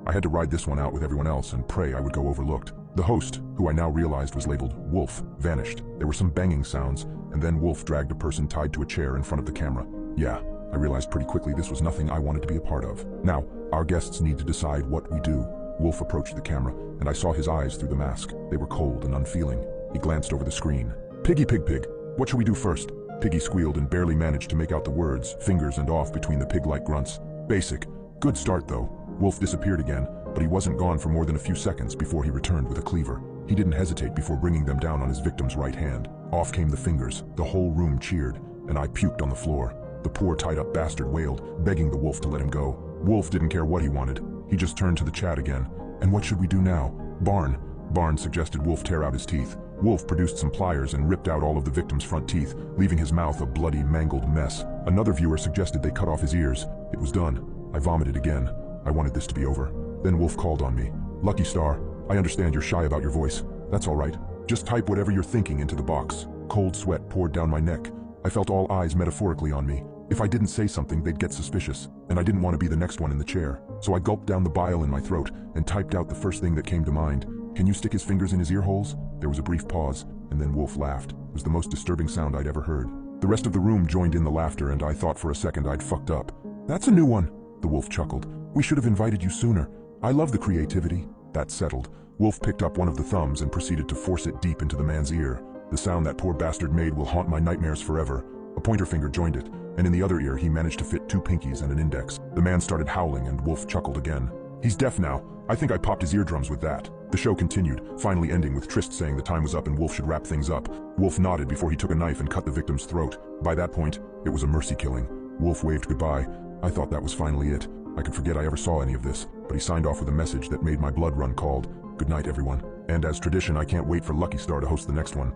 I had to ride this one out with everyone else and pray I would go overlooked. The host, who I now realized was labeled Wolf, vanished. There were some banging sounds, and then Wolf dragged a person tied to a chair in front of the camera. Yeah, I realized pretty quickly this was nothing I wanted to be a part of. Now, our guests need to decide what we do. Wolf approached the camera, and I saw his eyes through the mask. They were cold and unfeeling. He glanced over the screen. Piggy pig pig, what should we do first? Piggy squealed and barely managed to make out the words, fingers and off between the pig-like grunts. Basic. Good start though. Wolf disappeared again, but he wasn't gone for more than a few seconds before he returned with a cleaver. He didn't hesitate before bringing them down on his victim's right hand. Off came the fingers. The whole room cheered, and I puked on the floor. The poor tied-up bastard wailed, begging the wolf to let him go. Wolf didn't care what he wanted. He just turned to the chat again. And what should we do now? Barn. Barn suggested Wolf tear out his teeth. Wolf produced some pliers and ripped out all of the victim's front teeth, leaving his mouth a bloody, mangled mess. Another viewer suggested they cut off his ears. It was done. I vomited again. I wanted this to be over. Then Wolf called on me. Lucky Star, I understand you're shy about your voice. That's all right. Just type whatever you're thinking into the box. Cold sweat poured down my neck. I felt all eyes metaphorically on me. If I didn't say something, they'd get suspicious, and I didn't want to be the next one in the chair. So I gulped down the bile in my throat and typed out the first thing that came to mind. Can you stick his fingers in his ear holes? There was a brief pause, and then Wolf laughed. It was the most disturbing sound I'd ever heard. The rest of the room joined in the laughter, and I thought for a second I'd fucked up. That's a new one, the wolf chuckled. We should have invited you sooner. I love the creativity. That settled. Wolf picked up one of the thumbs and proceeded to force it deep into the man's ear. The sound that poor bastard made will haunt my nightmares forever. A pointer finger joined it, and in the other ear he managed to fit 2 pinkies and an index. The man started howling and Wolf chuckled again. He's deaf now. I think I popped his eardrums with that. The show continued, finally ending with Trist saying the time was up and Wolf should wrap things up. Wolf nodded before he took a knife and cut the victim's throat. By that point, it was a mercy killing. Wolf waved goodbye. I thought that was finally it. I could forget I ever saw any of this, but he signed off with a message that made my blood run cold. Good night, everyone. And as tradition, I can't wait for Lucky Star to host the next one.